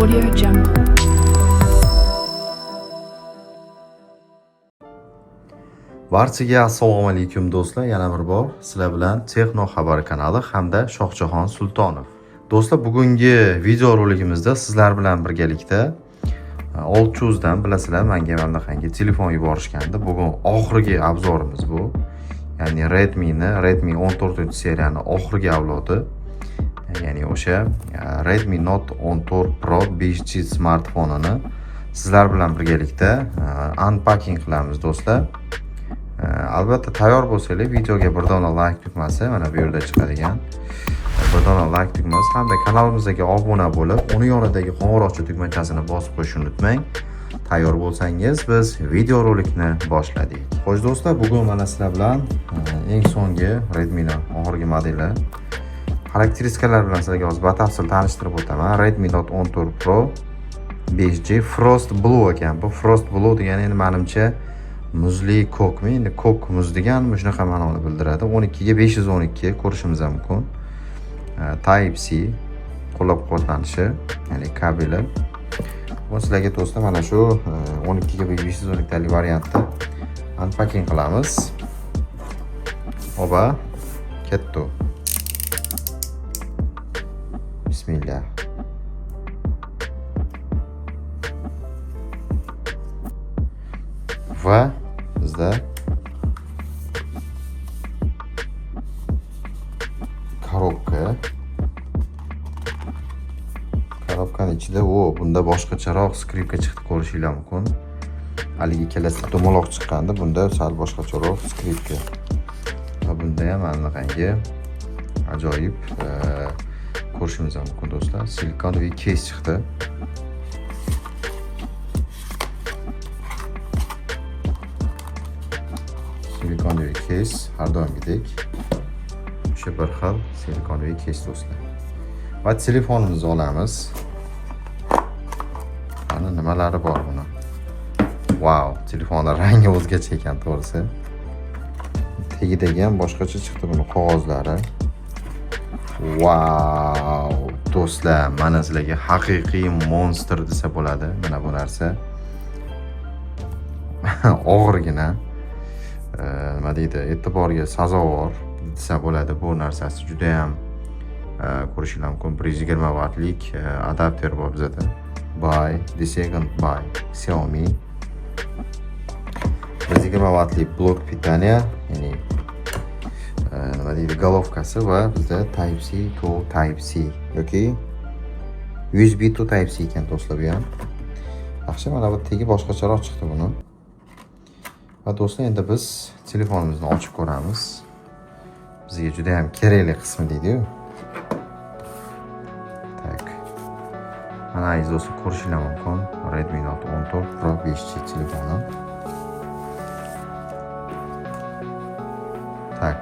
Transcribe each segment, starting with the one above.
Audio Jungle. Barchaga assalomu alaykum do'stlar, yana bir bor sizlar bilan Texno xabar kanali hamda Shohjahon Sultonov. Do'stlar, bugungi video roligimizda sizlar bilan birgalikda 600 dan bilasizlar, menga bunaqangi telefon yuborishgandi. Bugun oxirgi obzorimiz bu. Ya'ni Redmi 14 seriyani oxirgi avlodi. Ya'ni o'sha Redmi Note 14 Pro 5G smartfonini sizlar bilan birgalikda unpacking qilamiz do'stlar. Albatta tayyor bo'lsanglar, videoga bir dona like tugmasi mana bu yerda chiqadigan bir dona like tugmasi hamda kanalimizga obuna bo'lib, uni yonidagi qo'ng'iroqcha tugmachasini bosib qo'yishni unutmang. Tayyor bo'lsangiz, biz video rolikni boshladik. Xo'sh do'stlar, bugun mana sizlar bilan eng so'nggi Redmi'ning oxirgi modeli xarakteristikalar bilan sizlarga hozir batafsil tanishtirib o'taman. Redmi Note 14 Pro 5G Frost Blue ekan. Bu Frost Blue degani endi menimcha muzli kokmi, endi kok muz deganmi, shunaqa ma'noni bildiradi. 12 ga 512 ko'rishimiz mumkin. Type C qo'llab-quvvatlanishi, ya'ni kabeli. Bu sizlarga do'stlar mana shu 12 ga 512 talik variantda unpacking qilamiz. Oba ketdi. Bismillah. Va bizda korobkaning ichida bunda boshqacharoq skripka chiqdi, ko'rishinglar mumkin. Haligi ikkalasida dumaloq chiqqandi, bunda sal boshqacharoq skripka. Va bunda ham anaqangi ajoyib ko'rishimiz mumkin do'stlar. Silikonoviy case chiqdi. Silikonoviy case har doimgidek o'sha bir xil silikonoviy case do'stlar. Va telefonimizni olamiz. Mana nimalari bor buni. Wow, telefonlar rangi o'zgacha ekan to'g'risi. Tagidagi ham boshqacha chiqdi buni qog'ozlari. Wow, do'stlar, mana sizlarga haqiqiy monster desa bo'ladi. Mana bu narsa. Og'irgina. Nima deydi, e'tiborga sazovor desa bo'ladi. Bu narsasi juda ham ko'rishinglar mumkin. 120 wattlik adapter bor bizda. By the second by Xiaomi. 120 wattlik blok pitaniya, ya'ni nima deydi, golovkasi va bizda Type C to Type C yoki USB to Type C ekan do'stlar bu ham. Yaxshi, mana bu tegi boshqacharoq chiqdi buni. Va do'stlar, endi biz telefonimizni ochib ko'ramiz. Bizga juda ham kerakli qismi deydi-ku. Tak. Mana aziz do'stlar, ko'rishinglar mumkin. Redmi Note 14 Pro 5G telefoni. Tak.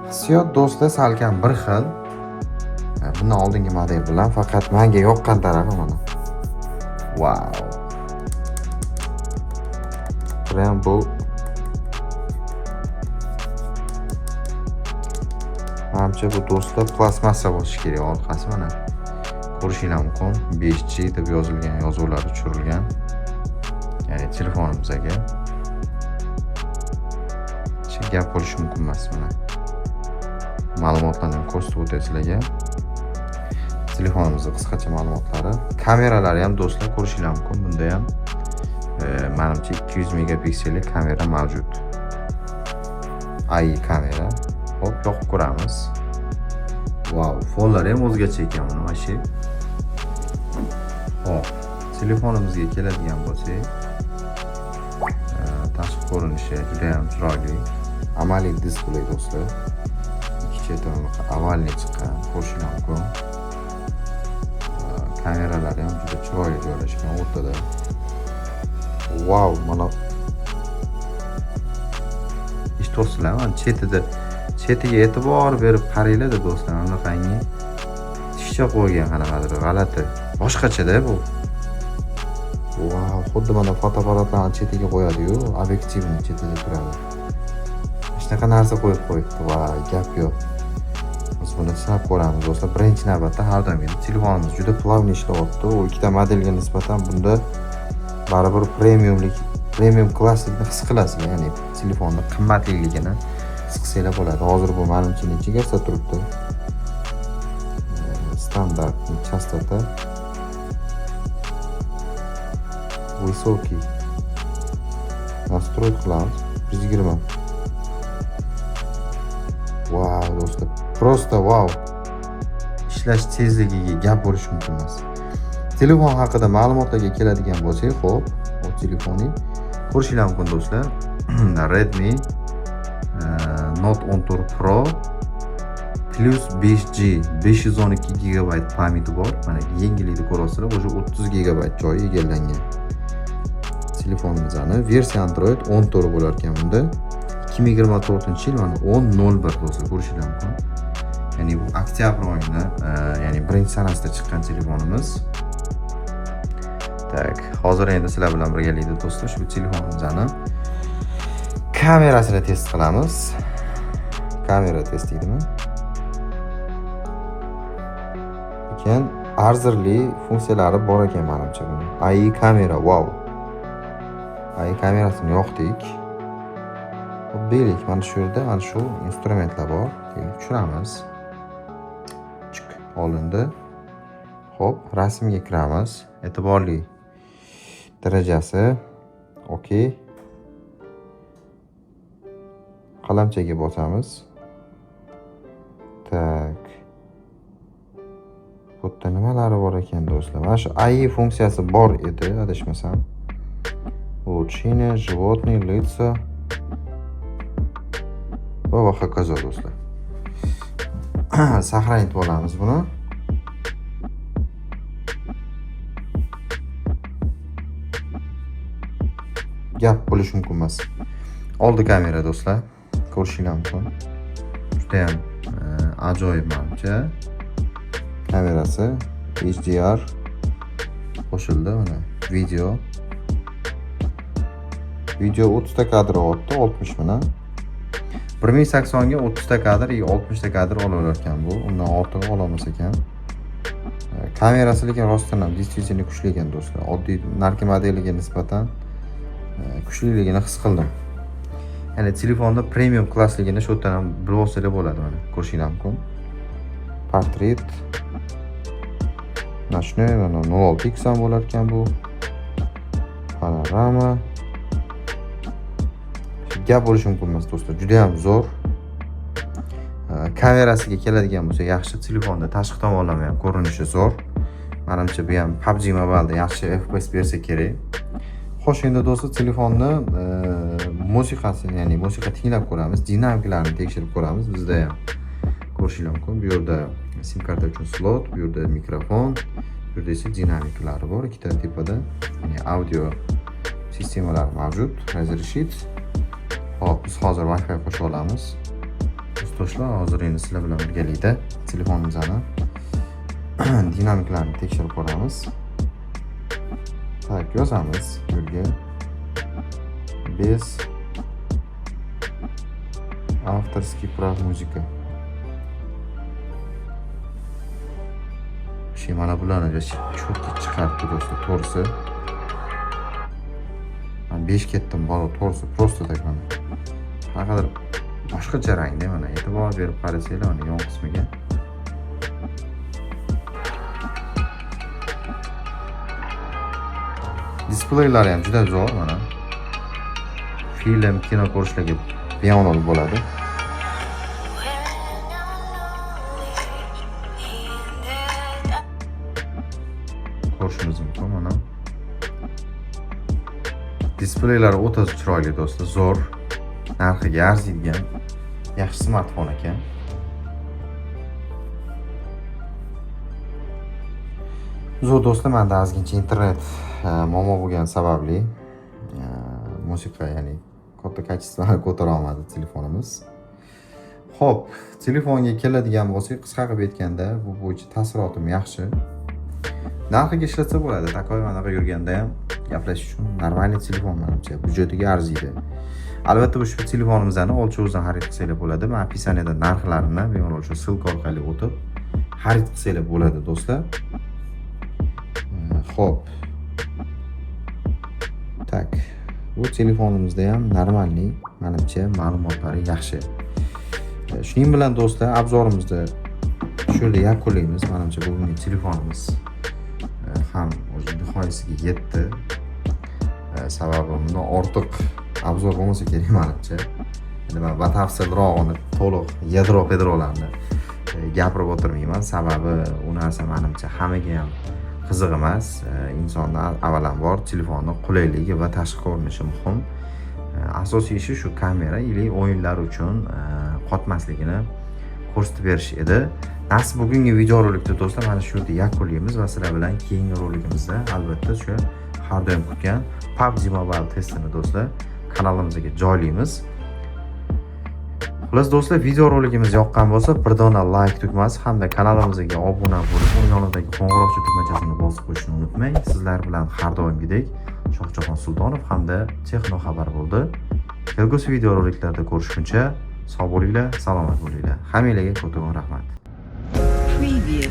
Hissiyot do'stlar salkam bir xil. Bundan oldingi model bilan, faqat menga yoqqan tarafi mana. Wow. Bu menimcha bu do'stlar plastmassa bo'lishi kerak. Orqasi mana ko'rishinglar mumkin. 5G deb yozilgan, yozuvlar tushirilgan. Ya'ni telefonimizga gap bo'lishi mumkin emas. Mana ma'lumotlarni ko'rsatib o'tay sizlarga. Telefonimizning qisqacha ma'lumotlari. Kameralari ham do'stlar ko'rishinglar mumkin. Bunda ham menimcha 200 megapiksellik kamera mavjud. AI kamera. Hop, yoqib ko'ramiz. Wow, fonlari ham o'zgacha ekan buni mashi. Hop, telefonimizga keladigan bo'lsak, tashqi ko'rinishi juda ham chiroyli. Amaliy displey do'stlar. Ikki chetdan avalni chiqqan, ko'rishinglar mumkin. Kameralari ham juda chiroyli joylashgan o'rtada. Wow, mana eshitibsizlar, mana chetiga e'tibor berib qaranglar do'stlar. Anaqangi tishcha qo'ygan, qanaqadir g'alati. Boshqacha-da bu. Wow, xuddi mana fotoapparatlarni chetiga qo'yadi-yu, obyektivni chetida turadi. Shunaqa narsa qo'yib qo'yibdi. Va gap yo'q. Biz buni sinab ko'ramiz do'stlar. Birinchi navbatda har doim telefonimiz juda plavniy ishlayapti. U ikkita modelga nisbatan bunda baribir premium klasslikni his qilasizlar. Ya'ni telefonning qimmatliligini his qilsanglar bo'ladi. Hozir bu menimcha necha garsa turibdi? Standart частота. Высокий. Настроить qilamiz. 120. Wow do'stlar. Просто wow. Ishlash tezligiga gap bo'lish mumkin emas. Telefon haqida ma'lumotlarga keladigan bo'lsak, xo'p, bu telefonni ko'rishingiz mumkin do'stlar. Redmi Note 14 Pro plus 5G 512 GB pamyati bor. Mana yengillikni ko'rasizlar, o'sha 30 GB joyi egallangan. Telefonimizning versiya Android 14 bo'lar ekan bunda. 2024-yil mana 10.01 do'stlar ko'rishingiz mumkin. Ya'ni bu oktyabr oyini, ya'ni birinchi sanasida chiqqan telefonimiz. Tak, hozir endi sizlar bilan birgalikda do'stlar shu telefonimizning kamerasini test qilamiz. Kamera test deydimi? Lekin arzirli funksiyalari bor ekan menimcha buni. AI kamera, wow. AI kamerasini yoqdik. Belik mana shu yerda mana shu instrumentlar bor. Tushiramiz. Chiq olindi. Xo'p, rasmga kiramiz. E'tiborli darajasi. Okey. Qalamchaga bosamiz. Tak. Bu yerda nimalari bor ekan do'stlar? Mana shu AI funksiyasi bor edi, adashmasam. Улучшение животные лица. Va hokazo do'stlar. Saqlanib olamiz buni. Gap bo'lish mumkin emas. Oldi kamera do'stlar. Ko'rishingiz mumkin. Juda ham ajoyib menimcha. Kamerasi HDR qo'shildi mana. Video 30 ta kadr oldi, 60 bilan. 1080 ga 30 ta kadr yoki 60 ta kadr olaverar ekan bu. Undan ortiq ololmas ekan. Kamerasi lekin rostdan ham действительно kuchli ekan do'stlar. Oddiy narki modeliga nisbatan kuchliligini his qildim. Ya'ni telefonda premium klassligini shu yerdan ham bilib olsanglar bo'ladi mana. Ko'rishingiz mumkin. Portret. Nashnoy mana 06x ham bo'lar ekan bu. Panorama. Gap bo'lishi mumkin emas do'stlar. Juda ham zo'r. Kamerasiga keladigan bo'lsa, yaxshi telefonda tashqi tomonlama ham ko'rinishi zo'r. Menimcha bu ham PUBG Mobile'da yaxshi FPS bersa kerak. Xo'sh, endi do'stlar telefonni musiqasini, ya'ni musiqa tinglab ko'ramiz, dinamiklarini tekshirib ko'ramiz. Bizda ham ko'rishingiz mumkin. Bu yerda sim karta uchun slot, bu yerda mikrofon, bu yerda esa dinamiklari bor. Ikkita tepada, ya'ni audio sistemalari mavjud. Razрешит. Hop, biz hozir Wi-Fi qo'shib olamiz. Do'stlar, hozir endi sizlar bilan birgalikda telefonimizni dinamiklarini tekshirib ko'ramiz. Tak, yozamiz yerga. Без авторских прав muzika. Mana bularni cho'tga chiqardi do'stlar, to'g'risi. Men 5 ketdim, balo to'g'risi, просто tak mana. Qanaqadir boshqacha rangda mana e'tibor berib qarasanglar mana yon qismiga. Displeylari ham juda zo'r mana. Film, kino ko'rishlarga bemalol bo'ladi. Ko'rishingiz mumkin mana. Displeylari o'ta chiroyli do'stlar, zo'r. Narxiga arziydigan yaxshi smartfon ekan. Zo'r do'stlar, menda ozgincha internet muammo bo'lgani sababli musiqa, ya'ni katta kачествоni ko'tara olmadi telefonimiz. Xo'p, telefonga keladigan bo'lsak, qisqa qilib aytganda, bu bo'yicha taassurotim yaxshi. Narxiga ishlatsa bo'ladi. Takoy manaqa yurganda ham gaplash uchun normalniy telefon menimcha budjetiga arziydi. Albatta ushbu telefonimizni o'lchovdan xarid qilsangiz bo'ladi. Men описаниеda narxlarini bemalol shu ссылка orqali o'tib xarid qilsangiz bo'ladi do'stlar. Xo'p. Tak. Bu telefonimizda ham normalniy, menimcha ma'lumotlari yaxshi. Shuning bilan do'stlar, obzorimizni shu yerda yakunlaymiz. Menimcha bugungi telefonimiz ham o'zi nihoyasiga yetdi. Sababi bundan ortiq obzor bo'lmasa kerak menimcha. Endi men batafsilroqini to'liq yadro-pedrolarni gapirib o'tirmayman. Sababi u narsa menimcha hammaga ham qiziq emas. Insondan avvalambor telefonning qulayligi va tashqi ko'rinishi muhim. Asosiy ishi shu kamera ili o'yinlar uchun qotmasligini ko'rsatib berish edi. Nasib bugungi videorolikda do'stlar mana shu yerda yakunlaymiz va sizlar bilan keyingi rolikimizda albatta shu har doim kutgan PUBG Mobile testini do'stlar kanalimizga joylaymiz. Xullas do'stlar, videorolikimiz yoqqan bo'lsa, bir dona like tugmasi hamda kanalimizga obuna bo'lib, uning yonidagi qo'ng'iroqcha tugmachasini bosib qo'yishni unutmang. Sizlar bilan har doimgidek Shohjahon Sultonov hamda Texno xabar bo'ldi. Kelgusi videoroliklarda ko'rishguncha sog' bo'linglar, salomat bo'linglar. Hammanglarga kattakon rahmat. Preview.